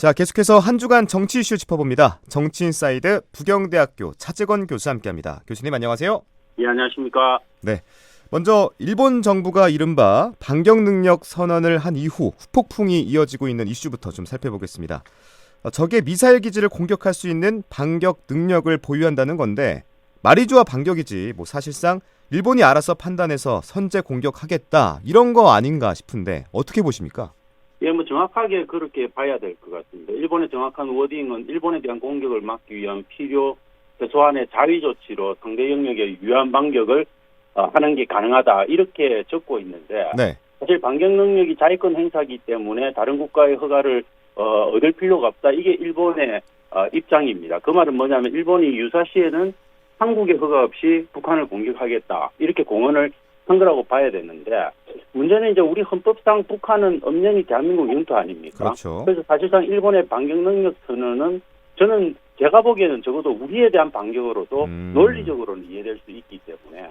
자, 계속해서 한 주간 정치 이슈 짚어봅니다. 정치인사이드 부경대학교 차재건 교수 함께합니다. 교수님 안녕하세요. 예, 안녕하십니까. 네. 먼저 일본 정부가 이른바 반격 능력 선언을 한 이후 후폭풍이 이어지고 있는 이슈부터 좀 살펴보겠습니다. 적의 미사일 기지를 공격할 수 있는 반격 능력을 보유한다는 건데 말이 좋아 반격이지 뭐 사실상 일본이 알아서 판단해서 선제 공격하겠다 이런 거 아닌가 싶은데 어떻게 보십니까? 예, 뭐 정확하게 그렇게 봐야 될 것 같습니다. 일본의 정확한 워딩은 일본에 대한 공격을 막기 위한 필요 최소한의 자위 조치로 상대 영역의 유한 반격을 하는 게 가능하다 이렇게 적고 있는데 네. 사실 반격 능력이 자위권 행사이기 때문에 다른 국가의 허가를 얻을 필요가 없다. 이게 일본의 입장입니다. 그 말은 뭐냐면 일본이 유사시에는 한국의 허가 없이 북한을 공격하겠다 이렇게 공언을 한 거라고 봐야 되는데 문제는 이제 우리 헌법상 북한은 엄연히 대한민국 영토 아닙니까? 그렇죠. 그래서 사실상 일본의 반격 능력 선언은 저는 제가 보기에는 적어도 우리에 대한 반격으로도 논리적으로는 이해될 수 있기 때문에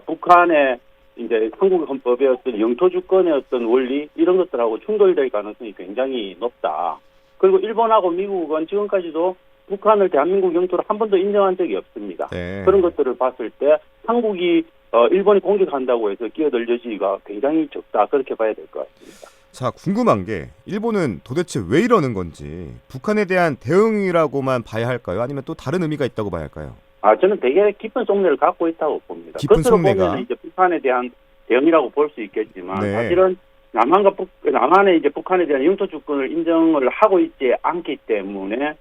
북한의 이제 한국 헌법의 어떤 영토 주권의 어떤 원리 이런 것들하고 충돌될 가능성이 굉장히 높다. 그리고 일본하고 미국은 지금까지도 북한을 대한민국 영토로 한 번도 인정한 적이 없습니다. 네. 그런 것들을 봤을 때 한국이 일본이 공격한다고 해서 끼어들 여지가 굉장히 적다. 그렇게 봐야 될 것 같습니다. 자, 궁금한 게 일본은 도대체 왜 이러는 건지 북한에 대한 대응이라고만 봐야 할까요? 아니면 또 다른 의미가 있다고 봐야 할까요? 저는 되게 깊은 속내를 갖고 있다고 봅니다. 깊은 겉으로 속내가? 보면 이제 북한에 대한 대응이라고 볼 수 있겠지만 네. 사실은 남한에 이제 북한에 대한 영토 주권을 인정을 하고 있지 않기 때문에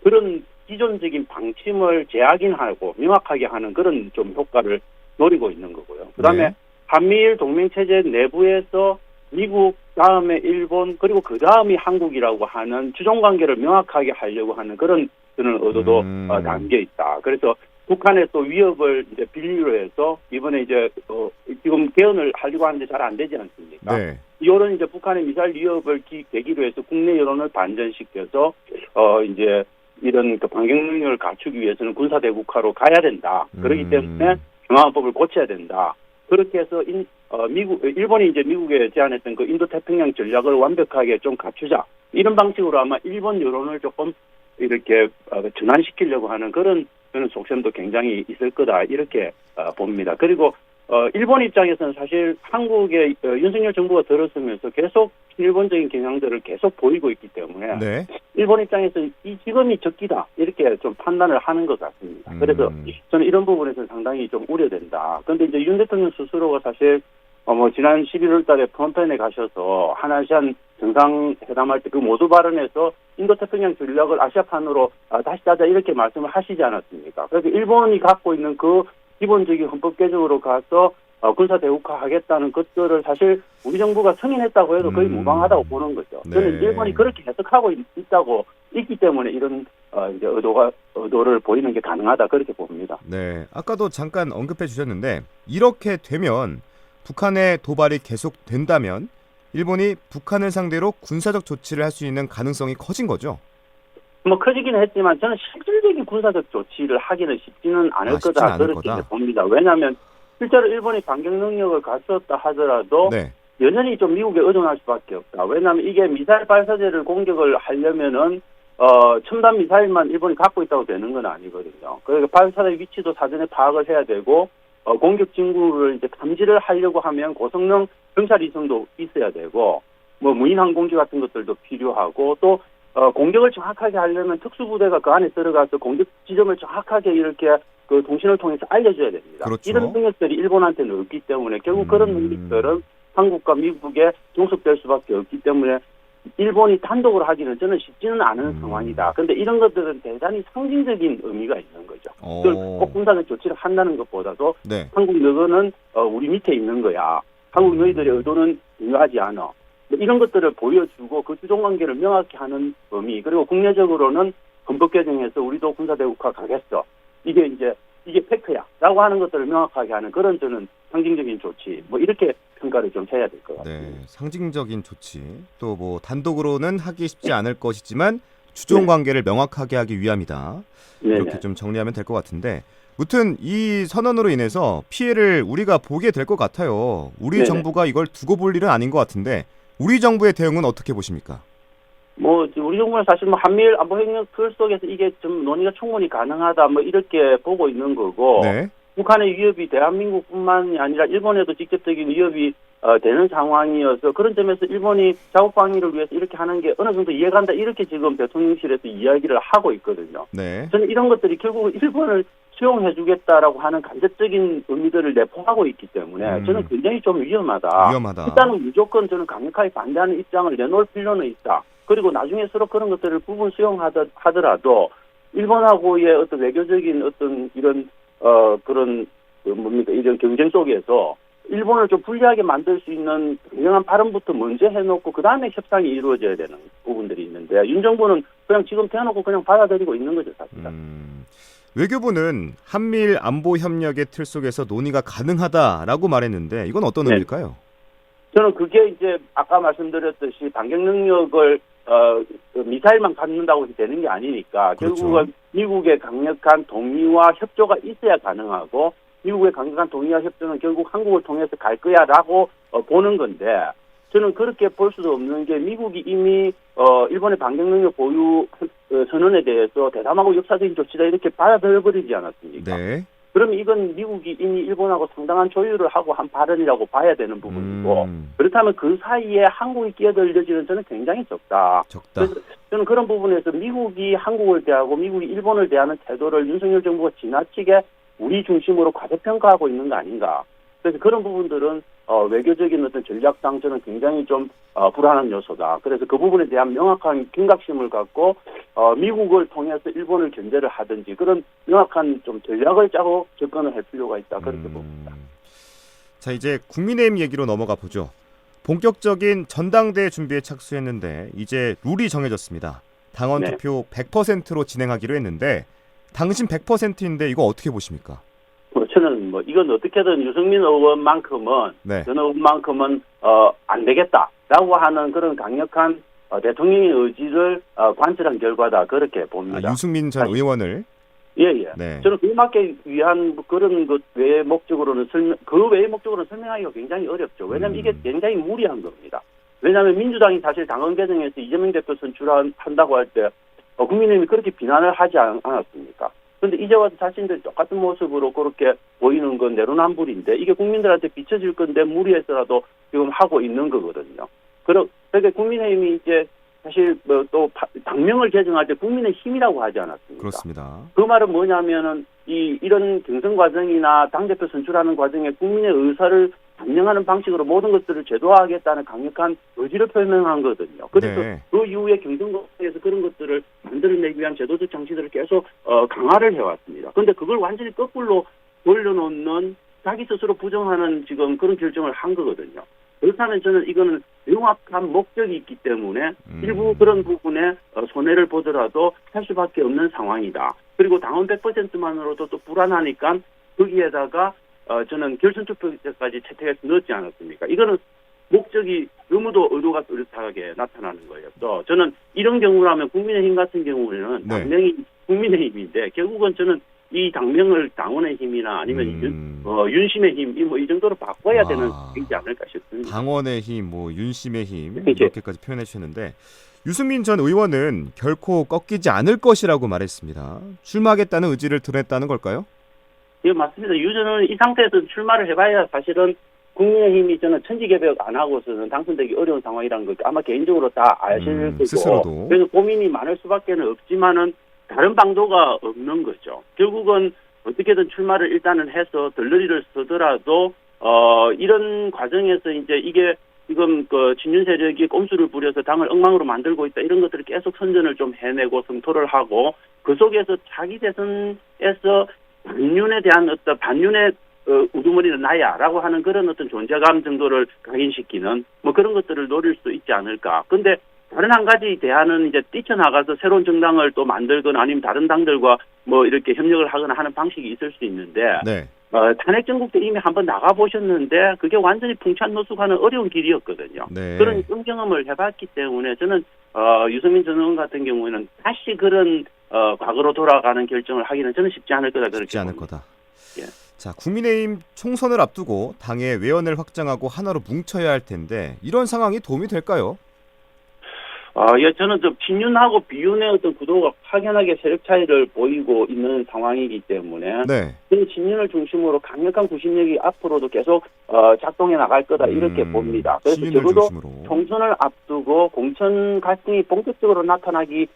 그런 기존적인 방침을 재확인하고 명확하게 하는 그런 좀 효과를 노리고 있는 거고요. 그다음에 네. 한미일 동맹 체제 내부에서 미국 다음에 일본 그리고 그 다음이 한국이라고 하는 주종 관계를 명확하게 하려고 하는 그런 저는 의도도 담겨 있다. 그래서 북한의 또 위협을 이제 빌미로 해서 이번에 이제 지금 개헌을 하려고 하는데 잘 안 되지 않습니까? 네. 이런 이제 북한의 미사일 위협을 계기로 해서 국내 여론을 반전시켜서 이제 이런 그 반격 능력을 갖추기 위해서는 군사 대국화로 가야 된다. 그렇기 때문에 중앙법을 고쳐야 된다. 그렇게 해서 일본이 이제 미국에 제안했던 그 인도 태평양 전략을 완벽하게 좀 갖추자. 이런 방식으로 아마 일본 여론을 조금 이렇게 전환시키려고 하는 그런 저는 속셈도 굉장히 있을 거다 이렇게 봅니다. 그리고 일본 입장에서는 사실 한국의 윤석열 정부가 들어서면서 계속 일본적인 경향들을 계속 보이고 있기 때문에 네. 일본 입장에서는 이 지금이 적기다 이렇게 좀 판단을 하는 것 같습니다. 그래서 저는 이런 부분에서 상당히 좀 우려된다. 그런데 이제 윤 대통령 스스로가 사실 지난 11월달에 프롬펜에 가셔서 한아시안 정상회담할 때 그 모두 발언에서 인도태평양 전략을 아시아판으로 다시 짜자 이렇게 말씀을 하시지 않았습니까? 그래서 일본이 갖고 있는 그 기본적인 헌법 개정으로 가서 군사 대국화하겠다는 것들을 사실 우리 정부가 승인했다고 해도 거의 무방하다고 보는 거죠. 네. 저는 일본이 그렇게 해석하고 있다고 있기 때문에 이런 이제 의도를 보이는 게 가능하다 그렇게 봅니다. 네. 아까도 잠깐 언급해 주셨는데 이렇게 되면 북한의 도발이 계속된다면 일본이 북한을 상대로 군사적 조치를 할 수 있는 가능성이 커진 거죠? 커지긴 했지만 저는 실질적인 군사적 조치를 하기는 쉽지는 않을 거다 그렇게 봅니다. 왜냐하면 실제로 일본이 반격 능력을 갖췄다 하더라도 네. 여전히 좀 미국에 의존할 수밖에 없다. 왜냐하면 이게 미사일 발사체를 공격을 하려면은 첨단 미사일만 일본이 갖고 있다고 되는 건 아니거든요. 그러니까 발사대 위치도 사전에 파악을 해야 되고 공격 징구를 이제 감지를 하려고 하면 고성능 정찰 위성도 있어야 되고 무인 항공기 같은 것들도 필요하고 또 공격을 정확하게 하려면 특수부대가 그 안에 들어가서 공격 지점을 정확하게 이렇게 그 통신을 통해서 알려줘야 됩니다. 그렇죠. 이런 능력들이 일본한테는 없기 때문에 결국 그런 능력들은 한국과 미국에 종속될 수밖에 없기 때문에 일본이 단독으로 하기는 저는 쉽지는 않은 상황이다. 그런데 이런 것들은 대단히 상징적인 의미가 있는 거죠. 그걸 꼭 군사적 조치를 한다는 것보다도 네. 한국 너희는 우리 밑에 있는 거야. 한국 너희들의 의도는 중요하지 않아. 이런 것들을 보여주고 그 주종관계를 명확히 하는 의미 그리고 국내적으로는 헌법 개정에서 우리도 군사대국화 가겠어. 이게 팩트야 라고 하는 것들을 명확하게 하는 그런 저는 상징적인 조치 이렇게 평가를 좀 해야 될 것 같습니다. 네, 상징적인 조치 또 단독으로는 하기 쉽지 않을 것이지만 주종관계를 명확하게 하기 위함이다. 이렇게 네네. 좀 정리하면 될 것 같은데 무튼 이 선언으로 인해서 피해를 우리가 보게 될 것 같아요. 우리 네네. 정부가 이걸 두고 볼 일은 아닌 것 같은데 우리 정부의 대응은 어떻게 보십니까? 뭐 우리 정부는 사실 뭐 한미일 안보 협력 틀 속에서 이게 좀 논의가 충분히 가능하다 뭐 이렇게 보고 있는 거고 네. 북한의 위협이 대한민국뿐만이 아니라 일본에도 직접적인 위협이 되는 상황이어서 그런 점에서 일본이 자국 방위를 위해서 이렇게 하는 게 어느 정도 이해간다 이렇게 지금 대통령실에서 이야기를 하고 있거든요. 네. 저는 이런 것들이 결국 일본을 수용해주겠다라고 하는 간접적인 의미들을 내포하고 있기 때문에 저는 굉장히 좀 위험하다. 위험하다. 일단은 무조건 저는 강력하게 반대하는 입장을 내놓을 필요는 있다. 그리고 나중에 서로 그런 것들을 부분 수용하더라도 일본하고의 어떤 외교적인 어떤 이런 그런 뭡니까 이런 경쟁 속에서 일본을 좀 불리하게 만들 수 있는 분명한 발언부터 먼저 해놓고 그 다음에 협상이 이루어져야 되는 부분들이 있는데 윤 정부는 그냥 지금 대놓고 그냥 받아들이고 있는 거죠, 사실은. 외교부는 한미일 안보 협력의 틀 속에서 논의가 가능하다라고 말했는데 이건 어떤 네. 의미일까요? 저는 그게 이제 아까 말씀드렸듯이 반격 능력을 미사일만 갖는다고 되는 게 아니니까 그렇죠. 결국은 미국의 강력한 동의와 협조가 있어야 가능하고 미국의 강력한 동의와 협조는 결국 한국을 통해서 갈 거야라고 보는 건데 저는 그렇게 볼 수도 없는 게 미국이 이미 일본의 반격 능력 보유 선언에 대해서 대담하고 역사적인 조치다 이렇게 받아들여버리지 않았습니까? 네. 그러면 이건 미국이 이미 일본하고 상당한 조율을 하고 한 발언이라고 봐야 되는 부분이고 그렇다면 그 사이에 한국이 끼어들 여지는 저는 굉장히 적다. 그래서 저는 그런 부분에서 미국이 한국을 대하고 미국이 일본을 대하는 태도를 윤석열 정부가 지나치게 우리 중심으로 과대평가하고 있는 거 아닌가. 그래서 그런 부분들은 외교적인 어떤 전략상 저는 굉장히 좀 불안한 요소다. 그래서 그 부분에 대한 명확한 경각심을 갖고 미국을 통해서 일본을 견제를 하든지 그런 명확한 좀 전략을 짜고 접근을 할 필요가 있다. 그렇게 봅니다. 자, 이제 국민의힘 얘기로 넘어가 보죠. 본격적인 전당대회 준비에 착수했는데 이제 룰이 정해졌습니다. 당원 네. 투표 100%로 진행하기로 했는데 당신 100%인데 이거 어떻게 보십니까? 저는 뭐 이건 어떻게든 유승민 의원만큼은 네. 전 의원만큼은 안 되겠다라고 하는 그런 강력한 대통령의 의지를 관철한 결과다 그렇게 봅니다. 유승민 전 의원을 예예. 네. 저는 그에 맞게 위한 그런 것 외의 목적으로는 그 외의 목적으로는 설명하기가 굉장히 어렵죠. 왜냐하면 이게 굉장히 무리한 겁니다. 왜냐하면 민주당이 사실 당헌 개정에서 이재명 대표 선출한다고 할 때 국민의힘이 그렇게 비난을 하지 않았습니까? 그런데 이제 와서 자신들 똑같은 모습으로 그렇게 보이는 건 내로남불인데 이게 국민들한테 비춰질 건데 무리해서라도 지금 하고 있는 거거든요. 그러니까 국민의힘이 이제 사실 또 당명을 개정할 때 국민의힘이라고 하지 않았습니까? 그렇습니다. 그 말은 뭐냐면은 이런 경선 과정이나 당대표 선출하는 과정에 국민의 의사를 반영하는 방식으로 모든 것들을 제도화하겠다는 강력한 의지를 표명한 거거든요. 그래서 네. 그 이후에 경선 과정에서 그런 것들을 만들어내기 위한 제도적 장치들을 계속 강화를 해왔습니다. 그런데 그걸 완전히 거꾸로 돌려놓는 자기 스스로 부정하는 지금 그런 결정을 한 거거든요. 그렇다면 저는 이거는 명확한 목적이 있기 때문에 일부 그런 부분에 손해를 보더라도 할 수밖에 없는 상황이다. 그리고 당원 100%만으로도 또 불안하니까 거기에다가 저는 결선 투표까지 채택해서 넣었지 않았습니까? 이거는 목적이 너무도 의도가 뚜렷하게 나타나는 거였어. 저는 이런 경우라면 국민의힘 같은 경우에는 네. 당명이 국민의힘인데 결국은 저는 이 당명을 당원의 힘이나 아니면 윤심의 힘, 이 정도로 바꿔야 되는 일이지 않을까 싶습니다. 당원의 힘, 윤심의 힘 이렇게까지 표현해 주셨는데 유승민 전 의원은 결코 꺾이지 않을 것이라고 말했습니다. 출마하겠다는 의지를 드러냈다는 걸까요? 예, 맞습니다. 유저는 이 상태에서 출마를 해봐야 사실은 국민의힘이 저는 천지개벽 안 하고서는 당선되기 어려운 상황이라는 걸 아마 개인적으로 다 아실 거고 스스로도. 그래서 고민이 많을 수밖에 없지만은 다른 방도가 없는 거죠. 결국은 어떻게든 출마를 일단은 해서 덜러리를 쓰더라도 이런 과정에서 이제 이게 지금 그 친윤 세력이 꼼수를 부려서 당을 엉망으로 만들고 있다 이런 것들을 계속 선전을 좀 해내고 성토를 하고 그 속에서 자기 대선에서 반윤에 대한 어떤 반윤의 우두머리는 나야라고 하는 그런 어떤 존재감 정도를 각인시키는 뭐 그런 것들을 노릴 수 있지 않을까. 근데 다른 한 가지 대안은 이제 뛰쳐나가서 새로운 정당을 또 만들거나 아니면 다른 당들과 뭐 이렇게 협력을 하거나 하는 방식이 있을 수 있는데 네. 탄핵 정국 때 이미 한번 나가보셨는데 그게 완전히 풍찬노숙하는 어려운 길이었거든요. 네. 그런 경험을 해봤기 때문에 저는 유승민 전 의원 같은 경우에는 다시 그런 과거로 돌아가는 결정을 하기는 저는 쉽지 않을 거다 그렇게 쉽지 않을 봅니다. 거다. 예. 자, 국민의힘 총선을 앞두고 당의 외연을 확장하고 하나로 뭉쳐야 할 텐데 이런 상황이 도움이 될까요? 예, 저는 좀 친윤하고 비윤의 어떤 구도가 확연하게 세력 차이를 보이고 있는 상황이기 때문에 네. 그 친윤을 중심으로 강력한 구심력이 앞으로도 계속 작동해 나갈 거다 이렇게 봅니다. 그래서 친윤을 적어도 중심으로. 총선을 앞두고 공천 갈등이 본격적으로 나타나기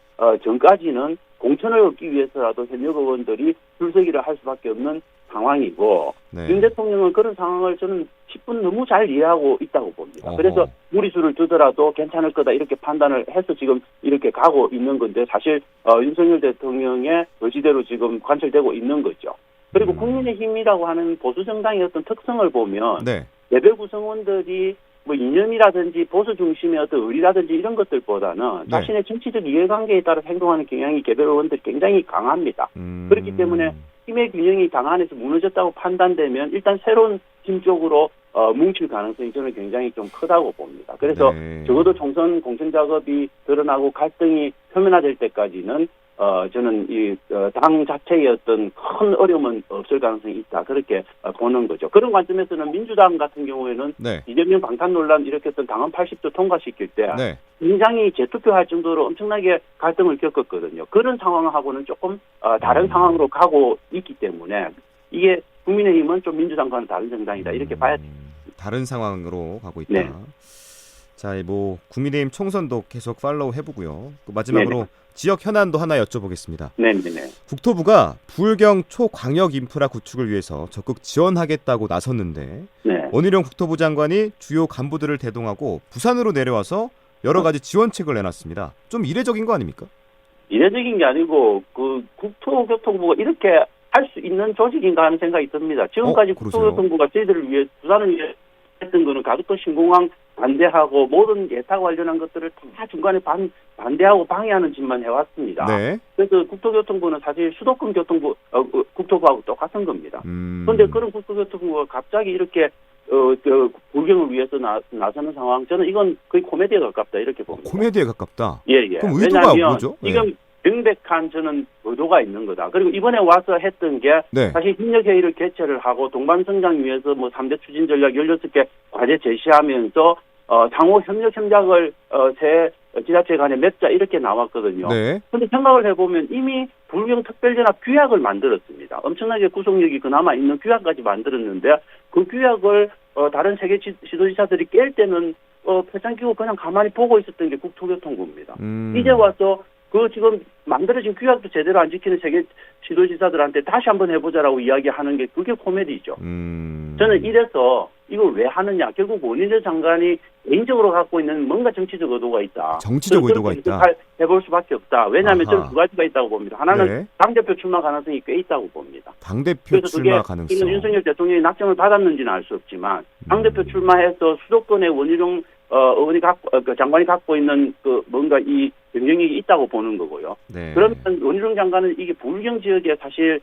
전까지는 공천을 얻기 위해서라도 현역 의원들이 줄서기를 할 수밖에 없는 상황이고 네. 윤 대통령은 그런 상황을 저는 10분 너무 잘 이해하고 있다고 봅니다. 어허. 그래서 무리수를 두더라도 괜찮을 거다 이렇게 판단을 해서 지금 이렇게 가고 있는 건데 사실 윤석열 대통령의 의지대로 지금 관철되고 있는 거죠. 그리고 국민의힘이라고 하는 보수 정당의 어떤 특성을 보면 네. 예배 구성원들이 뭐 이념이라든지 보수 중심의 어떤 의리라든지 이런 것들보다는 네. 자신의 정치적 이해관계에 따라 행동하는 경향이 개별 의원들이 굉장히 강합니다. 그렇기 때문에 힘의 균형이 당 안에서 무너졌다고 판단되면 일단 새로운 힘 쪽으로 뭉칠 가능성이 저는 굉장히 좀 크다고 봅니다. 그래서 네. 적어도 총선 공천 작업이 드러나고 갈등이 표면화될 때까지는 저는 이 당 자체의 어떤 큰 어려움은 없을 가능성이 있다. 그렇게 보는 거죠. 그런 관점에서는 민주당 같은 경우에는 네. 이재명 방탄 논란 일으켰던 당헌 80조 통과시킬 때 네. 굉장히 재투표할 정도로 엄청나게 갈등을 겪었거든요. 그런 상황하고는 조금 다른 상황으로 가고 있기 때문에 이게 국민의힘은 좀 민주당과는 다른 정당이다. 이렇게 봐야 돼요. 다른 상황으로 가고 있다. 네. 자, 뭐 국민의힘 총선도 계속 팔로우 해보고요. 마지막으로 네네. 지역 현안도 하나 여쭤보겠습니다. 네네네. 국토부가 부울경 초광역 인프라 구축을 위해서 적극 지원하겠다고 나섰는데 네. 원희룡 국토부 장관이 주요 간부들을 대동하고 부산으로 내려와서 여러 가지 지원책을 내놨습니다. 좀 이례적인 거 아닙니까? 이례적인 게 아니고 그 국토교통부가 이렇게 할 수 있는 조직인가 하는 생각이 듭니다. 지금까지 그러세요? 국토교통부가 저희들을 위해 부산을 위해 했던 거는 가덕도 신공항 반대하고 모든 예타 관련한 것들을 다 중간에 반대하고 방해하는 짓만 해왔습니다. 네. 그래서 국토교통부는 사실 수도권 교통부 국토부하고 똑같은 겁니다. 그런데 그런 국토교통부가 갑자기 이렇게 불경을 위해서 나서는 상황, 저는 이건 거의 코미디에 가깝다 이렇게 봅니다. 코미디에 가깝다. 예. 그럼 의도가 왜냐하면 뭐죠? 지금 명백한 저는 의도가 있는 거다. 그리고 이번에 와서 했던 게 네. 사실 협력회의를 개최를 하고 동반성장 위해서 뭐 3대 추진 전략 16개 과제 제시하면서 상호 협력을 새 지자체 간에 맺자 이렇게 나왔거든요. 네. 그런데 생각을 해보면 이미 불경 특별전압 규약을 만들었습니다. 엄청나게 구속력이 그나마 있는 규약까지 만들었는데 그 규약을 다른 세계 지도지사들이 깰 때는 표창 끼고 그냥 가만히 보고 있었던 게 국토교통부입니다. 이제 와서 그 지금 만들어진 규약도 제대로 안 지키는 세계 지도지사들한테 다시 한번 해보자라고 이야기하는 게 그게 코미디죠. 저는 이래서 이걸 왜 하느냐. 결국 원희룡 장관이 개인적으로 갖고 있는 뭔가 정치적 의도가 있다. 정치적 의도가 있다. 해볼 수밖에 없다. 왜냐하면 아하. 저는 두 가지가 있다고 봅니다. 하나는 네. 당대표 출마 가능성이 꽤 있다고 봅니다. 당대표 그래서 출마 그게 가능성. 윤석열 대통령이 낙점을 받았는지는 알 수 없지만 당대표 출마해서 수도권의 원희룡 의원이 장관이 갖고 있는 그 뭔가 이 변경이 있다고 보는 거고요. 네. 그러면 원희룡 장관은 이게 불경 지역에 사실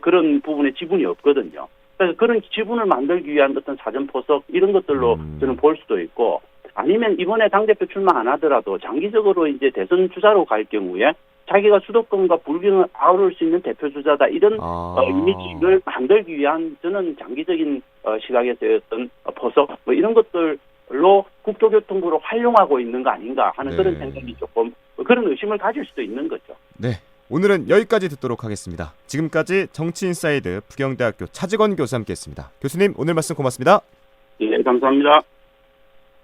그런 부분에 지분이 없거든요. 그래서 그런 지분을 만들기 위한 어떤 사전 포석 이런 것들로 저는 볼 수도 있고, 아니면 이번에 당대표 출마 안 하더라도 장기적으로 이제 대선 주자로 갈 경우에 자기가 수도권과 불경을 아우를 수 있는 대표 주자다 이런 이미지를 만들기 위한 저는 장기적인 시각에서의 어떤 포석 뭐 이런 것들로 국토교통부로 활용하고 있는 거 아닌가 하는 네. 그런 생각이 조금 그런 의심을 가질 수도 있는 거죠. 네. 오늘은 여기까지 듣도록 하겠습니다. 지금까지 정치인사이드 부경대학교 차직원 교수 함께했습니다. 교수님 오늘 말씀 고맙습니다. 예, 감사합니다.